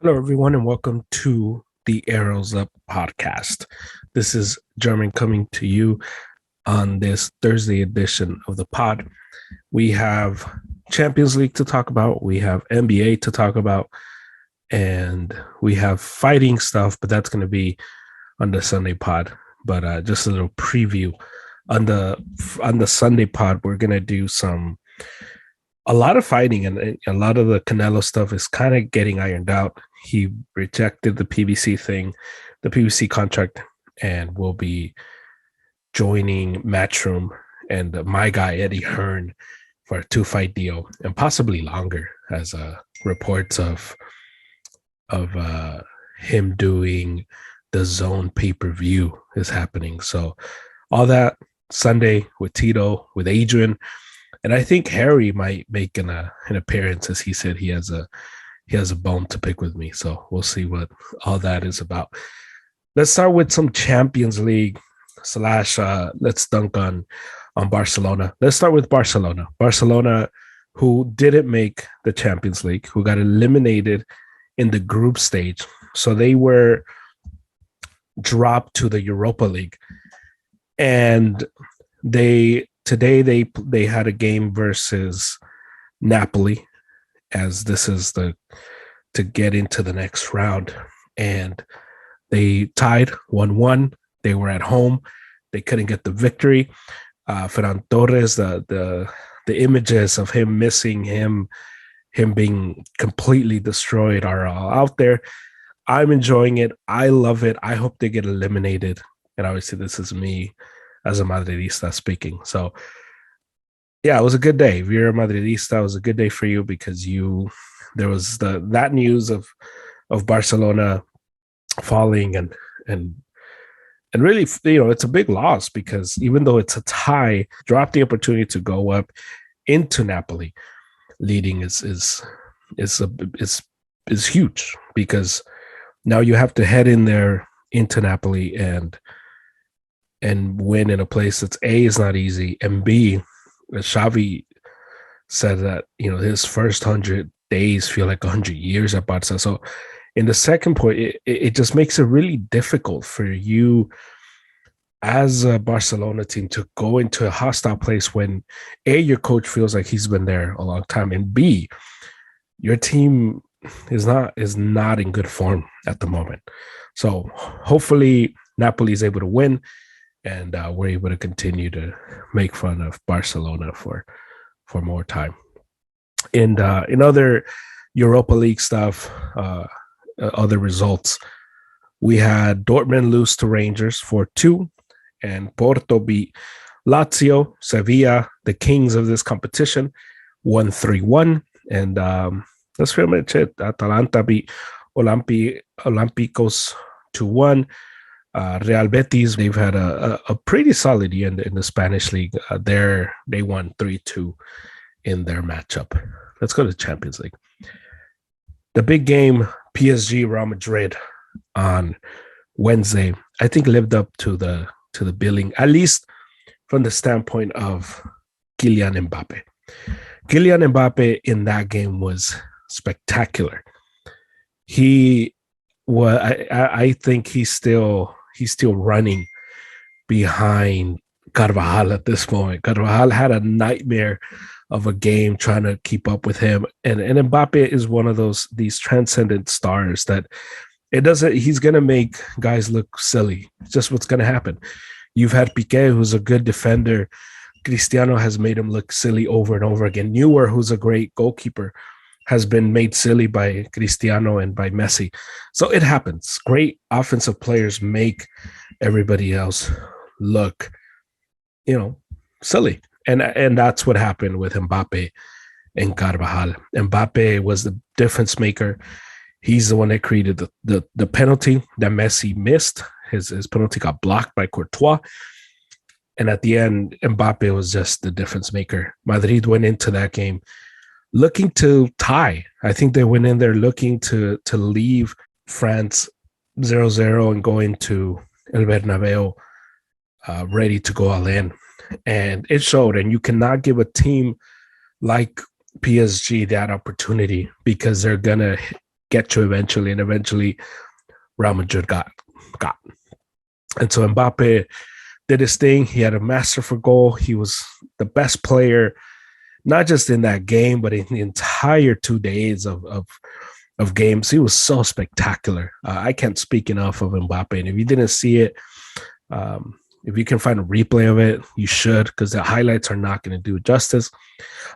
Hello, everyone, and welcome to the Arrows Up podcast. This is German coming to you on this Thursday edition of the pod. We have Champions League to talk about, we have NBA to talk about, and we have fighting stuff, but that's going to be on the Sunday pod. But just a little preview on the Sunday pod, we're going to do a lot of fighting, and a lot of the Canelo stuff is kind of getting ironed out. He rejected the PBC thing, the PBC contract, and will be joining Matchroom and my guy Eddie Hearn for a 2 fight deal and possibly longer, as reports of him doing the Zone pay-per-view is happening. So all that Sunday with Tito, with Adrian, and I think Harry might make an appearance, as he said he has a bone to pick with me. So we'll see what all that is about. Let's start with some Champions League slash let's dunk on Barcelona. Let's start with Barcelona. Barcelona, who didn't make the Champions League, who got eliminated in the group stage. So they were dropped to the Europa League. And they had a game versus Napoli, as this is the to get into the next round, and they tied 1-1. They were at home. They couldn't get the victory. Ferran Torres, the images of him missing him being completely destroyed are all out there. I'm enjoying it. I love it. I hope they get eliminated. And obviously, this is me as a Madridista speaking. So, yeah, it was a good day. If you're a Madridista, it was a good day for you because there was that news of Barcelona falling and really, it's a big loss because even though it's a tie, dropped the opportunity to go up into Napoli leading is huge, because now you have to head in there into Napoli and win in a place that's A, is not easy, and B, Xavi said that his first 100 days feel like 100 years at Barca. So in the second point, it just makes it really difficult for you as a Barcelona team to go into a hostile place when A, your coach feels like he's been there a long time, and B, your team is not in good form at the moment. So hopefully Napoli is able to win, and we're able to continue to make fun of Barcelona for more time. And in other Europa League stuff, other results, we had Dortmund lose to Rangers 4-2, and Porto beat Lazio. Sevilla, the kings of this competition, 1-3-1. And that's pretty much it. Atalanta beat Olympiacos 2-1. Real Betis, they've had a pretty solid year in the Spanish league. They won 3-2 in their matchup. Let's go to the Champions League. The big game, PSG Real Madrid on Wednesday, I think lived up to the billing, at least from the standpoint of Kylian Mbappe. Kylian Mbappe in that game was spectacular. I think he's still running behind Carvajal at this point. Carvajal had a nightmare of a game trying to keep up with him, and Mbappe is one of these transcendent stars that he's gonna make guys look silly. It's just what's gonna happen. You've had Piqué, who's a good defender. Cristiano has made him look silly over and over again. Neuer, who's a great goalkeeper, has been made silly by Cristiano and by Messi. So it happens. Great offensive players make everybody else look, silly. And that's what happened with Mbappe and Carvajal. Mbappe was the difference maker. He's the one that created the penalty that Messi missed. His penalty got blocked by Courtois. And at the end, Mbappe was just the difference maker. Madrid went into that game looking to tie. I think they went in there looking to leave France 0-0 and go into El Bernabeu ready to go all in. And it showed. And you cannot give a team like PSG that opportunity, because they're going to get to eventually, and eventually Real Madrid got. And so Mbappe did his thing. He had a masterful goal. He was the best player, not just in that game, but in the entire 2 days of games. He was so spectacular. I can't speak enough of Mbappe. And if you didn't see it, if you can find a replay of it, you should, because the highlights are not going to do justice.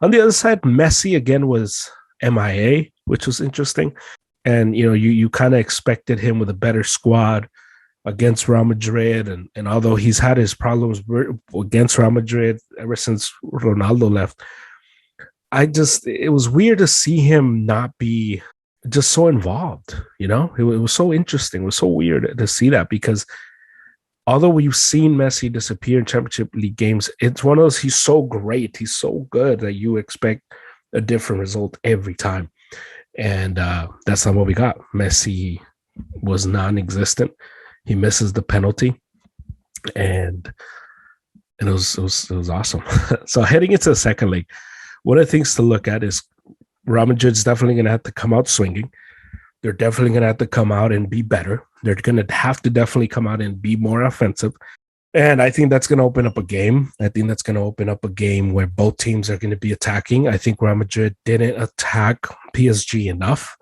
On the other side, Messi again was MIA, which was interesting. And you kind of expected him with a better squad against Real Madrid, and although he's had his problems against Real Madrid ever since Ronaldo left, it was weird to see him not be just so involved. It was so interesting. It was so weird to see that, because although we've seen Messi disappear in Championship League games, it's one of those, he's so great, he's so good that you expect a different result every time. And that's not what we got. Messi was non-existent. He misses the penalty, and it was awesome. So heading into the second leg, one of the things to look at is Real Madrid's definitely going to have to come out swinging. They're definitely going to have to come out and be better. They're going to have to definitely come out and be more offensive. And I think that's going to open up a game. I think that's going to open up a game where both teams are going to be attacking. I think Real Madrid didn't attack PSG enough.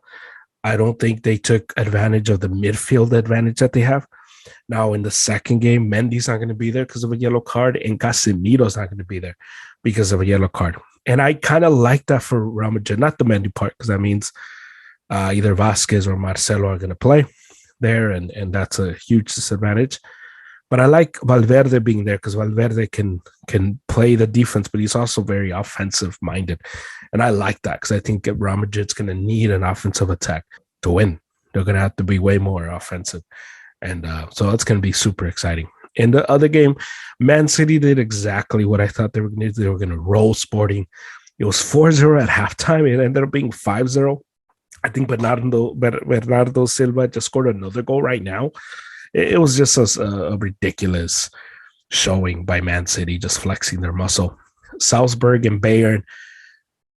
I don't think they took advantage of the midfield advantage that they have. Now, in the second game, Mendy's not going to be there because of a yellow card, and Casemiro's not going to be there because of a yellow card. And I kind of like that for Real Madrid, not the Mendy part, because that means either Vasquez or Marcelo are going to play there, and that's a huge disadvantage. But I like Valverde being there, because Valverde can play the defense, but he's also very offensive minded. And I like that, because I think Real Madrid's going to need an offensive attack to win. They're going to have to be way more offensive. And so it's going to be super exciting. In the other game, Man City did exactly what I thought they were going to do. They were going to roll Sporting. It was 4-0 at halftime. It ended up being 5-0. I think Bernardo Silva just scored another goal right now. It was just a ridiculous showing by Man City, just flexing their muscle. Salzburg and Bayern,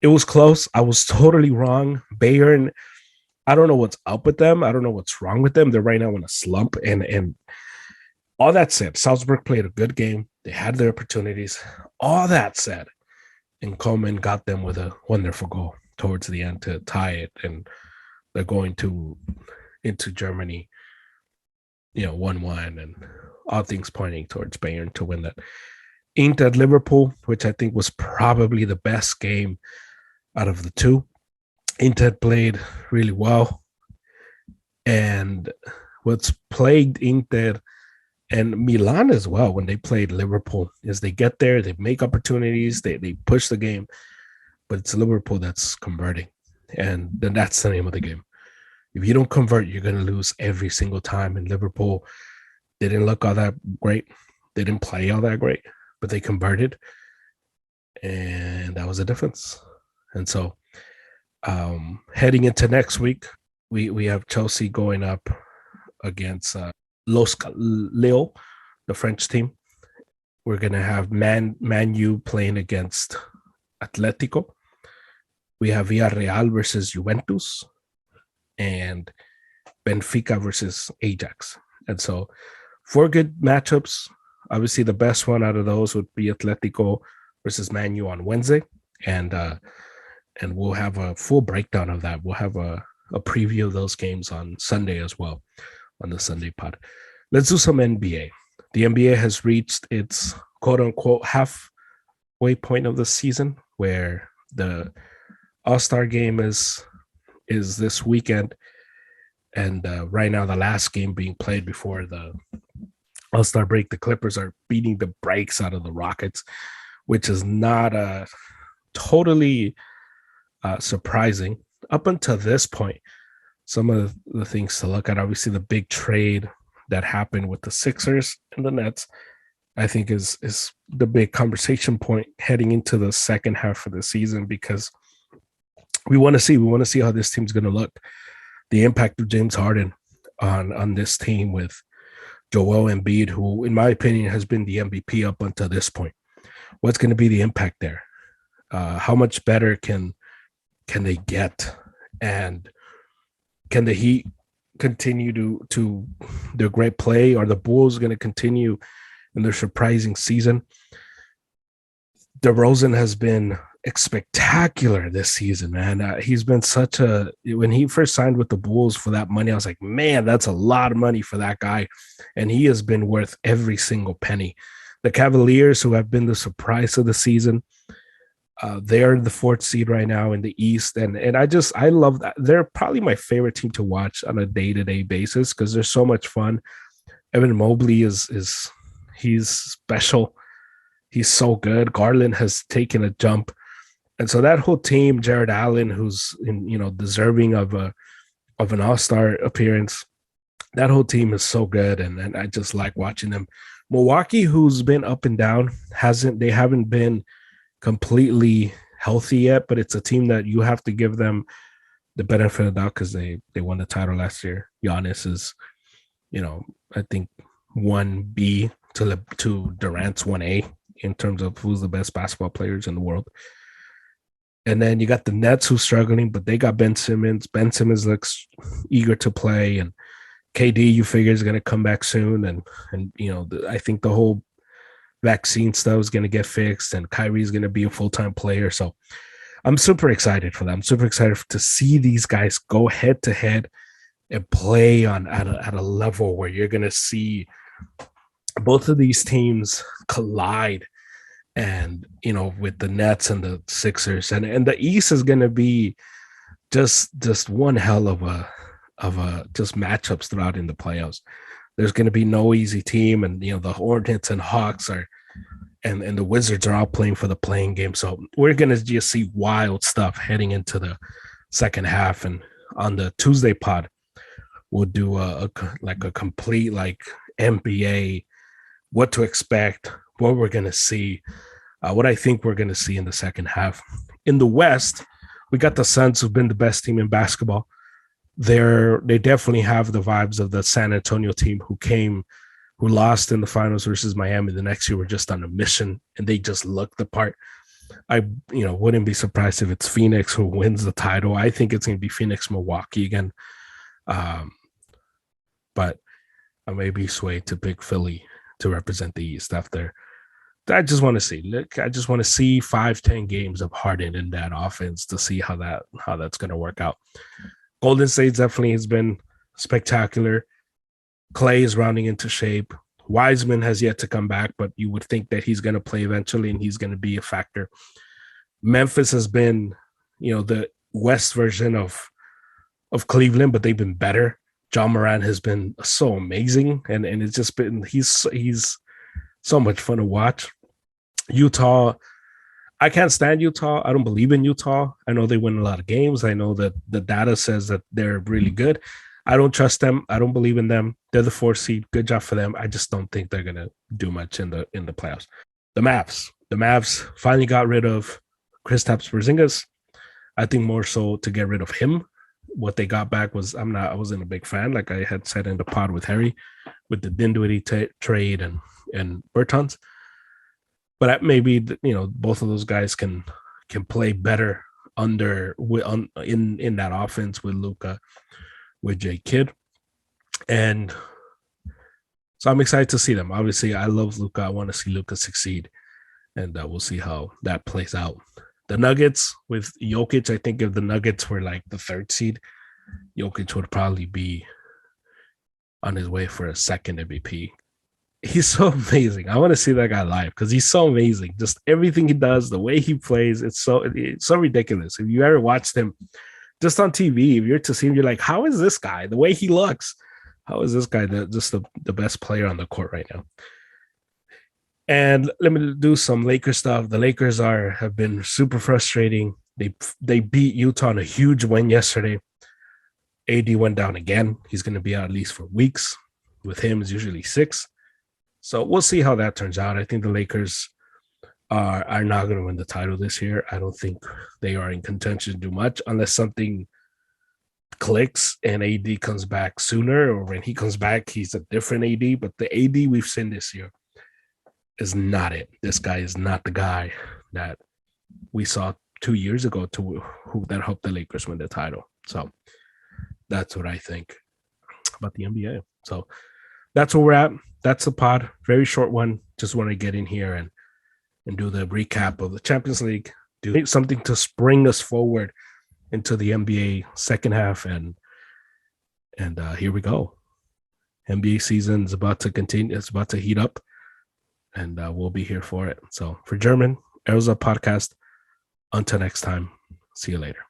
it was close. I was totally wrong. Bayern, I don't know what's up with them. I don't know what's wrong with them. They're right now in a slump. And all that said, Salzburg played a good game. They had their opportunities. All that said, and Coleman got them with a wonderful goal towards the end to tie it. And they're going into Germany, 1-1, and all things pointing towards Bayern to win that. Inter Liverpool, which I think was probably the best game out of the two. Inter played really well. And what's plagued Inter and Milan as well when they played Liverpool is they get there, they make opportunities, they push the game, but it's Liverpool that's converting. And then that's the name of the game. If you don't convert, you're going to lose every single time. And Liverpool didn't look all that great. They didn't play all that great, but they converted. And that was the difference. And so heading into next week, we have Chelsea going up against Lille, the French team. We're going to have Man U playing against Atletico. We have Villarreal versus Juventus, and Benfica versus Ajax. And so 4 good matchups. Obviously, the best one out of those would be Atletico versus Man U on Wednesday. And we'll have a full breakdown of that. We'll have a preview of those games on Sunday as well, on the Sunday pod. Let's do some NBA. The NBA has reached its quote-unquote halfway point of the season, where the All-Star game is this weekend. And right now, the last game being played before the All-Star break, the Clippers are beating the brakes out of the Rockets, which is not totally surprising. Up until this point, some of the things to look at, obviously the big trade that happened with the Sixers and the Nets, I think is the big conversation point heading into the second half of the season, because we want to see how this team's going to look. The impact of James Harden on this team with Joel Embiid, who, in my opinion, has been the MVP up until this point. What's going to be the impact there? How much better can they get? And Can the Heat continue to their great play? Are the Bulls going to continue in their surprising season? DeRozan has been spectacular this season, man. He's been such a when he first signed with the Bulls for that money, I was like, man, that's a lot of money for that guy, and he has been worth every single penny. The Cavaliers, who have been the surprise of the season, they're the fourth seed right now in the East, and I love that. They're probably my favorite team to watch on a day to day basis because they're so much fun. Evan Mobley is he's special. He's so good. Garland has taken a jump, and so that whole team, Jared Allen, who's deserving of an All Star appearance, that whole team is so good, and I just like watching them. Milwaukee, who's been up and down, haven't been completely healthy yet, but it's a team that you have to give them the benefit of the doubt because they won the title last year. Giannis is, I think 1B to Durant's 1A in terms of who's the best basketball players in the world. And then you got the Nets who's struggling, but they got Ben Simmons. Ben Simmons looks eager to play, and KD you figure is going to come back soon, and I think the whole vaccine stuff is going to get fixed, and Kyrie is going to be a full-time player. So I'm super excited for that. I'm super excited to see these guys go head to head and play at a level where you're going to see both of these teams collide. And with the Nets and the Sixers, and the East is going to be just one hell of a just matchups throughout in the playoffs. There's going to be no easy team, and the Hornets and Hawks and the Wizards are all playing for the playing game. So we're going to just see wild stuff heading into the second half. And on the Tuesday pod, we'll do a complete NBA, what to expect, what we're going to see, what I think we're going to see in the second half. In the West, we got the Suns, who've been the best team in basketball. They definitely have the vibes of the San Antonio team who lost in the finals versus Miami the next year. Were just on a mission, and they just looked the part. I wouldn't be surprised if it's Phoenix who wins the title. I think it's going to be Phoenix Milwaukee again, but I may be swayed to pick Philly to represent the East after. I just want to see. Look, I just want to see 5-10 games of Harden in that offense to see how that's going to work out. Golden State definitely has been spectacular. Clay is rounding into shape. Wiseman has yet to come back, but you would think that he's going to play eventually and he's going to be a factor. Memphis has been, the West version of Cleveland, but they've been better. John Moran has been so amazing, and it's just been he's so much fun to watch. Utah, I can't stand Utah. I don't believe in Utah. I know they win a lot of games. I know that the data says that they're really good. I don't trust them. I don't believe in them. They're the 4th seed. Good job for them. I just don't think they're gonna do much in the playoffs. The Mavs finally got rid of Kristaps Porzingis. I think more so to get rid of him. What they got back was I wasn't a big fan, like I had said in the pod with Harry, with the Dinwiddie trade and Bertans. But maybe both of those guys can play better in that offense with Luka, with J Kidd, and so I'm excited to see them. Obviously, I love Luka. I want to see Luka succeed, and we'll see how that plays out. The Nuggets with Jokic, I think if the Nuggets were like the 3rd seed, Jokic would probably be on his way for a second MVP. He's so amazing. I want to see that guy live because he's so amazing. Just everything he does, the way he plays, it's so ridiculous. If you ever watched him just on TV, if you're to see him, you're like, how is this guy? The way he looks, how is this guy the best player on the court right now? And let me do some Lakers stuff. The Lakers have been super frustrating. They beat Utah on a huge win yesterday. AD went down again. He's going to be out at least for weeks. With him, it's usually 6. So we'll see how that turns out. I think the Lakers are not going to win the title this year. I don't think they are in contention to do much unless something clicks and AD comes back sooner, or when he comes back, he's a different AD. But the AD we've seen this year is not it. This guy is not the guy that we saw 2 years ago that helped the Lakers win the title. So That's what I think about the NBA. So that's where we're at. That's the pod. Very short one. Just want to get in here and do the recap of the Champions League. Do something to spring us forward into the NBA second half, and here we go. NBA season is about to continue. It's about to heat up, and we'll be here for it. So for German, Erza Podcast. Until next time, see you later.